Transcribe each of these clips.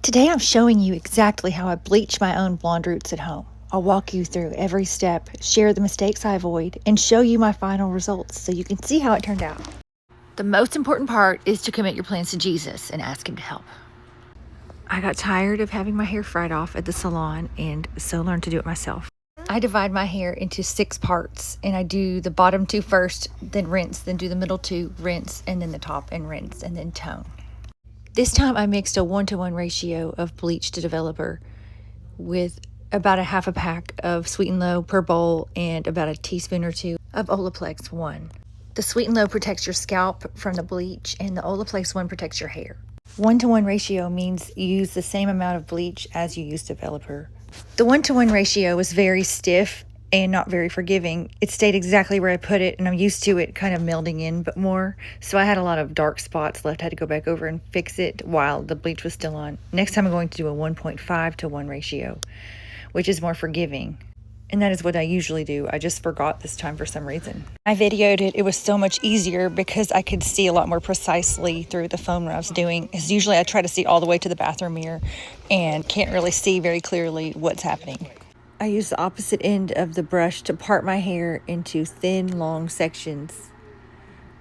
Today I'm showing you exactly how I bleach my own blonde roots at home. I'll walk you through every step, share the mistakes I avoid, and show you my final results so you can see how it turned out. The most important part is to commit your plans to Jesus and ask Him to help. I got tired of having my hair fried off at the salon and so learned to do it myself. I divide my hair into 6 parts and I do the bottom 2 first, then rinse, then do the middle 2, rinse, and then the top and rinse, and then tone. This time I mixed a 1-to-1 ratio of bleach to developer with about a half a pack of Sweet and Low per bowl and about a teaspoon or 2 of Olaplex 1. The Sweet and Low protects your scalp from the bleach and the Olaplex 1 protects your hair. 1-to-1 ratio means you use the same amount of bleach as you use developer. The 1-to-1 ratio was very stiff and not very forgiving. It stayed exactly where I put it, and I'm used to it kind of melding in but more. So I had a lot of dark spots left. I had to go back over and fix it while the bleach was still on. Next time I'm going to do a 1.5-to-1 ratio, which is more forgiving. And that is what I usually do. I just forgot this time for some reason. I videoed it. It was so much easier because I could see a lot more precisely through the phone what I was doing. Because usually I try to see all the way to the bathroom mirror and can't really see very clearly what's happening. I use the opposite end of the brush to part my hair into thin, long sections.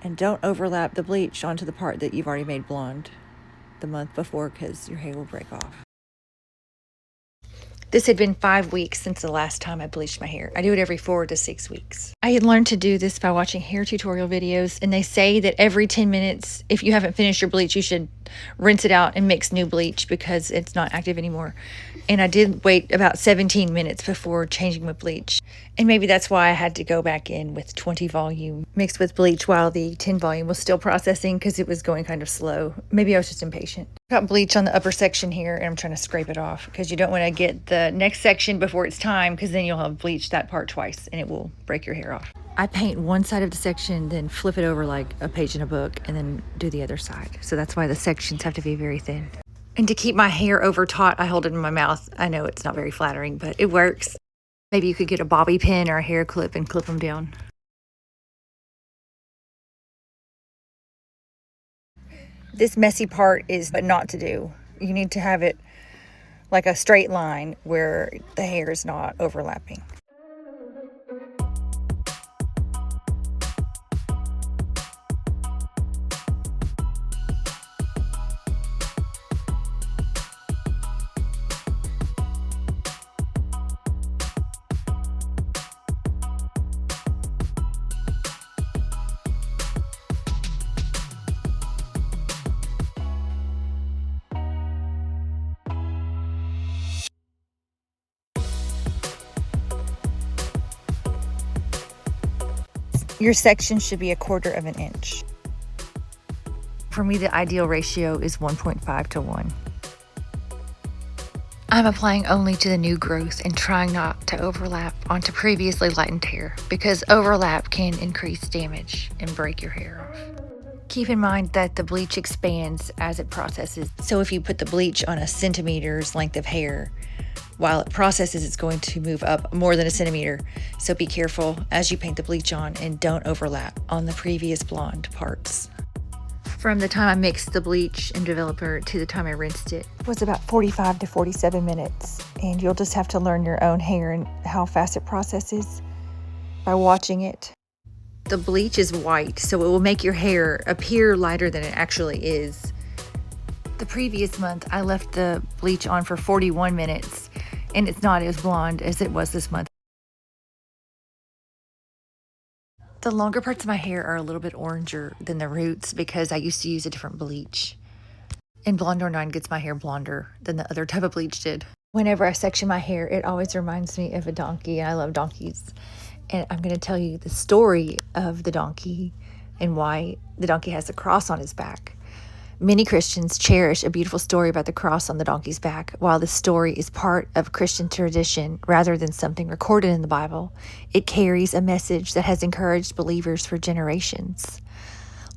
And don't overlap the bleach onto the part that you've already made blonde the month before because your hair will break off. This had been 5 weeks since the last time I bleached my hair. I do it every 4 to 6 weeks. I had learned to do this by watching hair tutorial videos, and they say that every 10 minutes, if you haven't finished your bleach, you should rinse it out and mix new bleach because it's not active anymore. And I did wait about 17 minutes before changing my bleach. And maybe that's why I had to go back in with 20 volume mixed with bleach while the 10 volume was still processing because it was going kind of slow. Maybe I was just impatient. Got bleach on the upper section here and I'm trying to scrape it off because you don't want to get the next section before it's time because then you'll have bleached that part twice and it will break your hair off. I paint one side of the section, then flip it over like a page in a book and then do the other side. So that's why the sections have to be very thin. And to keep my hair over taut, I hold it in my mouth. I know it's not very flattering, but it works. Maybe you could get a bobby pin or a hair clip and clip them down. This messy part is but not to do. You need to have it like a straight line where the hair is not overlapping. Your section should be 1/4 of an inch. For me, the ideal ratio is 1.5-to-1. I'm applying only to the new growth and trying not to overlap onto previously lightened hair because overlap can increase damage and break your hair off. Keep in mind that the bleach expands as it processes. So if you put the bleach on a centimeter's length of hair, while it processes, it's going to move up more than a centimeter. So be careful as you paint the bleach on and don't overlap on the previous blonde parts. From the time I mixed the bleach and developer to the time I rinsed it was about 45 to 47 minutes. And you'll just have to learn your own hair and how fast it processes by watching it. The bleach is white, so it will make your hair appear lighter than it actually is. The previous month, I left the bleach on for 41 minutes, and it's not as blonde as it was this month. The longer parts of my hair are a little bit oranger than the roots because I used to use a different bleach. And Blonde or 9 gets my hair blonder than the other type of bleach did. Whenever I section my hair, it always reminds me of a donkey, and I love donkeys. And I'm going to tell you the story of the donkey and why the donkey has a cross on his back. Many Christians cherish a beautiful story about the cross on the donkey's back. While this story is part of Christian tradition rather than something recorded in the Bible, it carries a message that has encouraged believers for generations.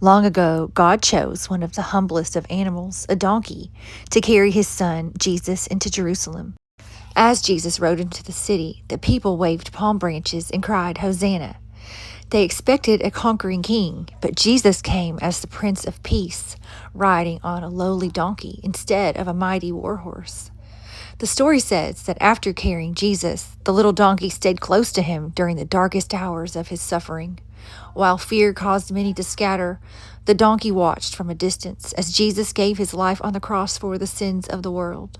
Long ago, God chose one of the humblest of animals, a donkey, to carry his son, Jesus, into Jerusalem. As Jesus rode into the city, the people waved palm branches and cried, "Hosanna!" They expected a conquering king, but Jesus came as the Prince of Peace, riding on a lowly donkey instead of a mighty war horse. The story says that after carrying Jesus, the little donkey stayed close to him during the darkest hours of his suffering. While fear caused many to scatter, the donkey watched from a distance as Jesus gave his life on the cross for the sins of the world.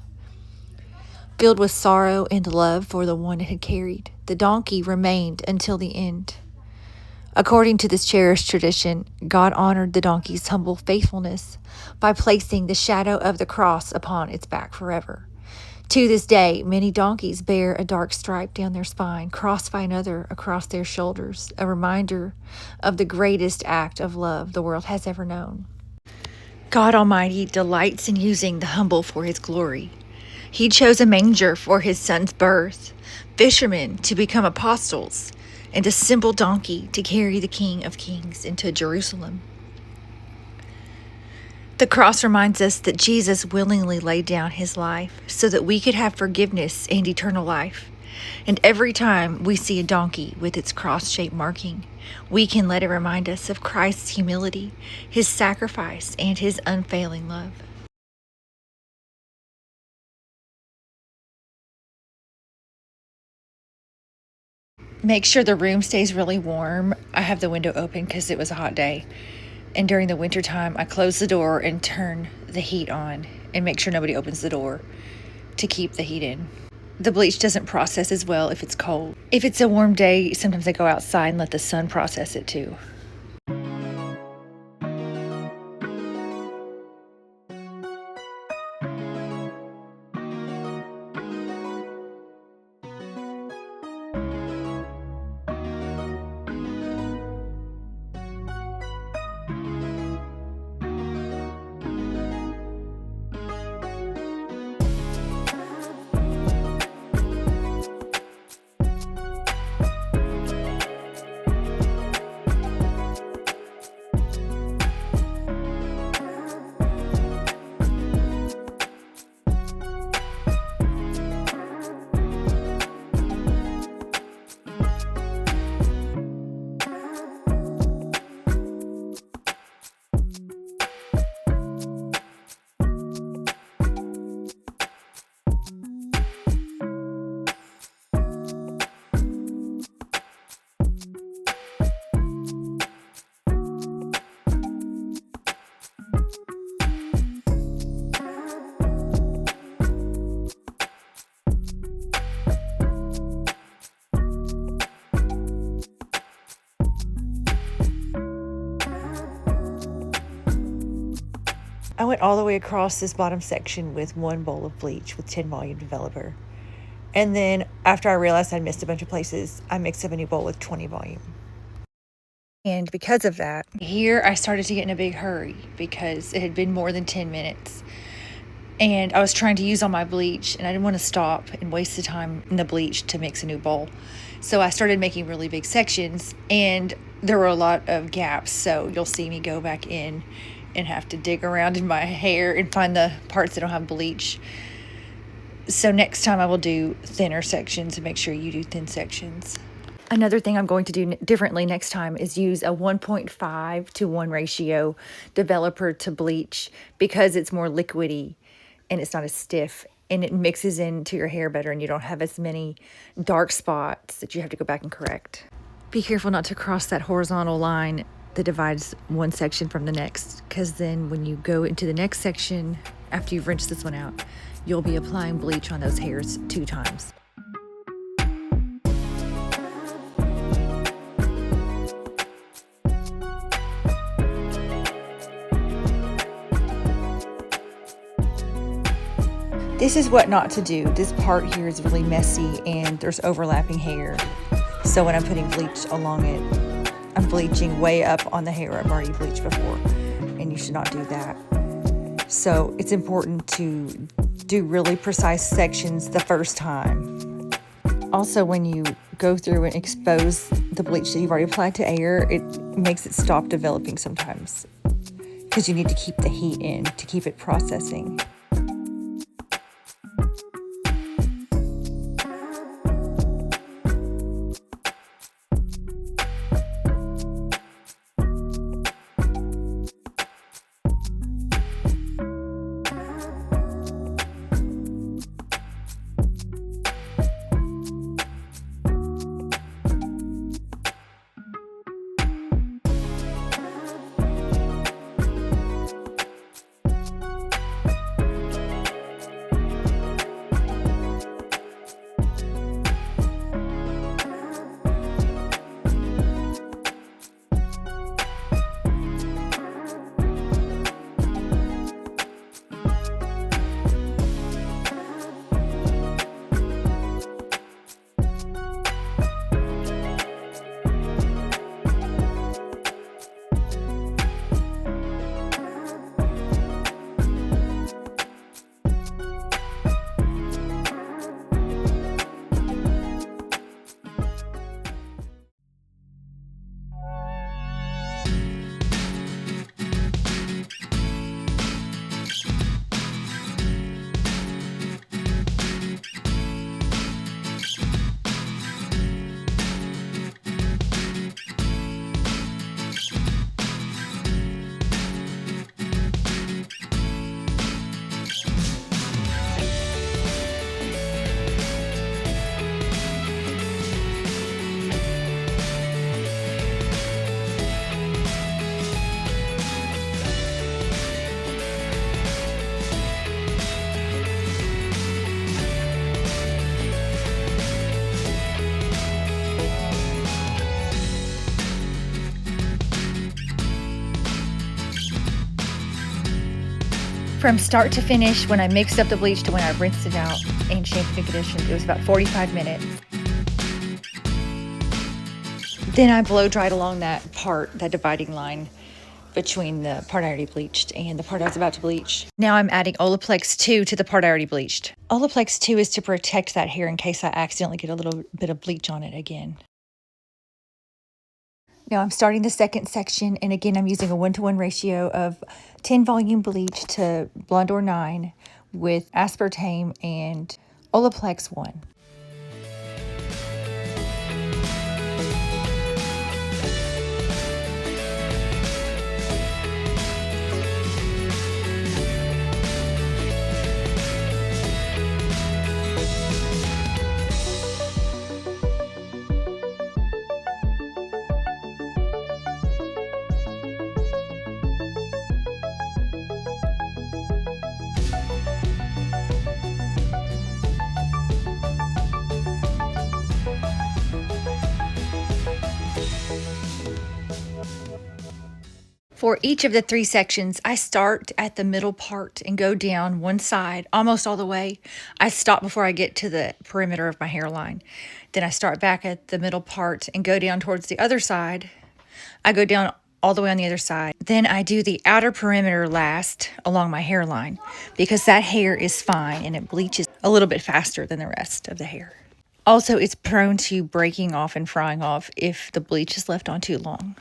Filled with sorrow and love for the one it had carried, the donkey remained until the end. According to this cherished tradition, God honored the donkey's humble faithfulness by placing the shadow of the cross upon its back forever. To this day, many donkeys bear a dark stripe down their spine, crossed by another across their shoulders, a reminder of the greatest act of love the world has ever known. God Almighty delights in using the humble for his glory. He chose a manger for his son's birth, fishermen to become apostles, and a simple donkey to carry the King of Kings into Jerusalem. The cross reminds us that Jesus willingly laid down his life so that we could have forgiveness and eternal life. And every time we see a donkey with its cross-shaped marking, we can let it remind us of Christ's humility, his sacrifice, and his unfailing love. Make sure the room stays really warm. I have the window open because it was a hot day. And during the winter time, I close the door and turn the heat on and make sure nobody opens the door to keep the heat in. The bleach doesn't process as well if it's cold. If it's a warm day, sometimes I go outside and let the sun process it too. I went all the way across this bottom section with one bowl of bleach with 10 volume developer. And then after I realized I'd missed a bunch of places, I mixed up a new bowl with 20 volume. And because of that, here I started to get in a big hurry because it had been more than 10 minutes. And I was trying to use all my bleach and I didn't want to stop and waste the time in the bleach to mix a new bowl. So I started making really big sections and there were a lot of gaps. So you'll see me go back in and have to dig around in my hair and find the parts that don't have bleach. So next time I will do thinner sections and make sure you do thin sections. Another thing I'm going to do differently next time is use a 1.5 to 1 ratio developer to bleach because it's more liquidy and it's not as stiff and it mixes into your hair better and you don't have as many dark spots that you have to go back and correct. Be careful not to cross that horizontal line that divides one section from the next, because then when you go into the next section, after you've rinsed this one out, you'll be applying bleach on those hairs 2 times. This is what not to do. This part here is really messy and there's overlapping hair. So when I'm putting bleach along it, I'm bleaching way up on the hair I've already bleached before, and you should not do that. So it's important to do really precise sections the first time. Also, when you go through and expose the bleach that you've already applied to air, it makes it stop developing sometimes because you need to keep the heat in to keep it processing. From start to finish, when I mixed up the bleach to when I rinsed it out and shampooed and conditioned, it was about 45 minutes. Then I blow dried along that part, that dividing line between the part I already bleached and the part I was about to bleach. Now I'm adding Olaplex 2 to the part I already bleached. Olaplex 2 is to protect that hair in case I accidentally get a little bit of bleach on it again. Now I'm starting the second section, and again I'm using a 1-to-1 ratio of 10 volume bleach to Blondor 9 with aspartame and Olaplex 1. For each of the 3 sections, I start at the middle part and go down one side almost all the way. I stop before I get to the perimeter of my hairline. Then I start back at the middle part and go down towards the other side. I go down all the way on the other side. Then I do the outer perimeter last along my hairline because that hair is fine and it bleaches a little bit faster than the rest of the hair. Also, it's prone to breaking off and frying off if the bleach is left on too long.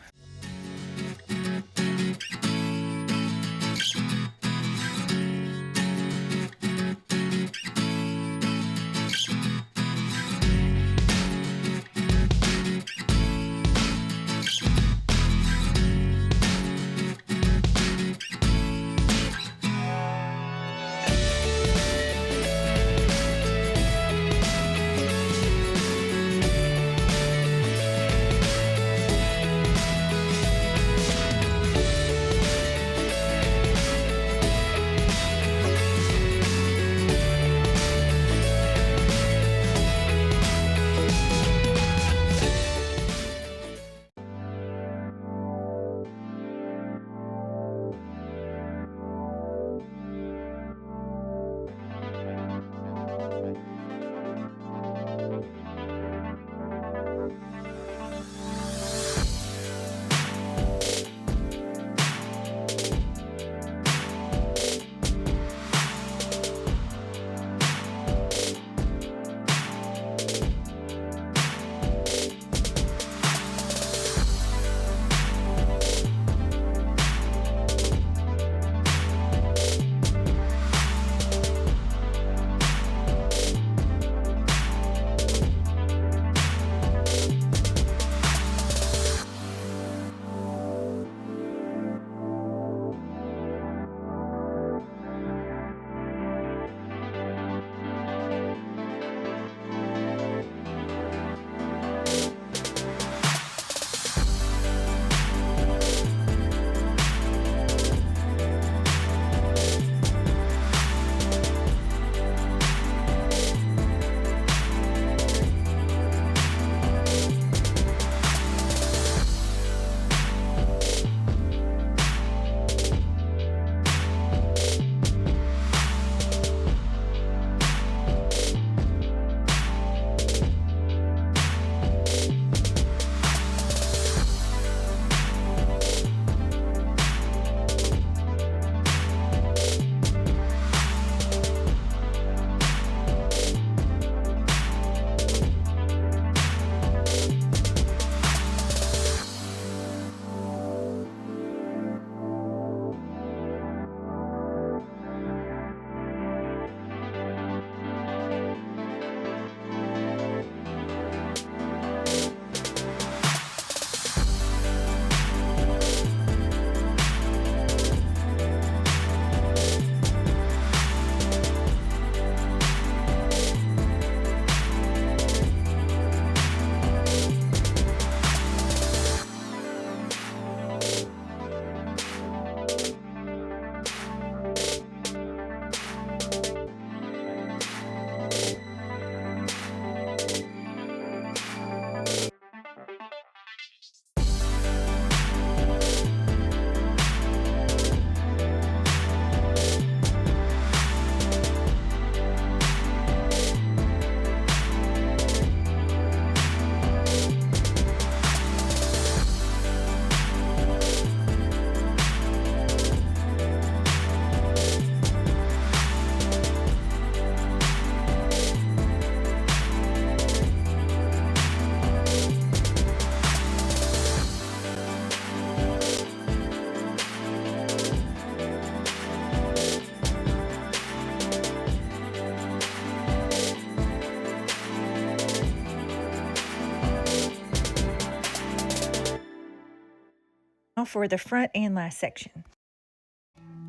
For the front and last section.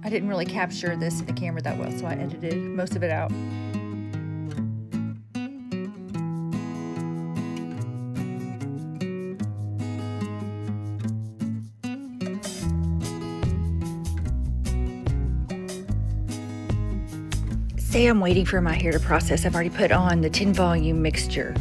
I didn't really capture this in the camera that well, so I edited most of it out. Say I'm waiting for my hair to process. I've already put on the 10 volume mixture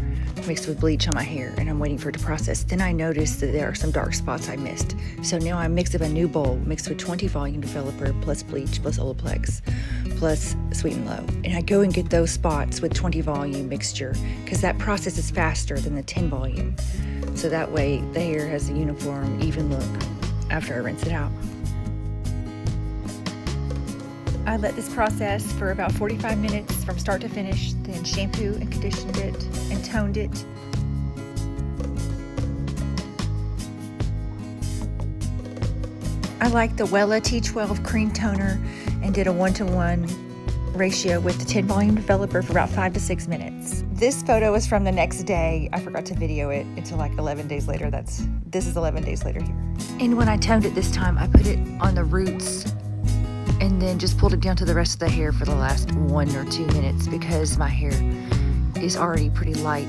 mixed with bleach on my hair, and I'm waiting for it to process. Then I noticed that there are some dark spots I missed. So now I mix up a new bowl mixed with 20 volume developer plus bleach plus Olaplex plus Sweet and Low. And I go and get those spots with 20 volume mixture because that process is faster than the 10 volume. So that way the hair has a uniform, even look after I rinse it out. I let this process for about 45 minutes from start to finish, then shampoo and conditioned it and toned it. I like the Wella T12 cream toner and did a 1-to-1 ratio with the 10 volume developer for about 5 to 6 minutes. This photo is from the next day. I forgot to video it until like 11 days later. This is 11 days later here. And when I toned it this time, I put it on the roots and then just pulled it down to the rest of the hair for the last 1 or 2 minutes because my hair is already pretty light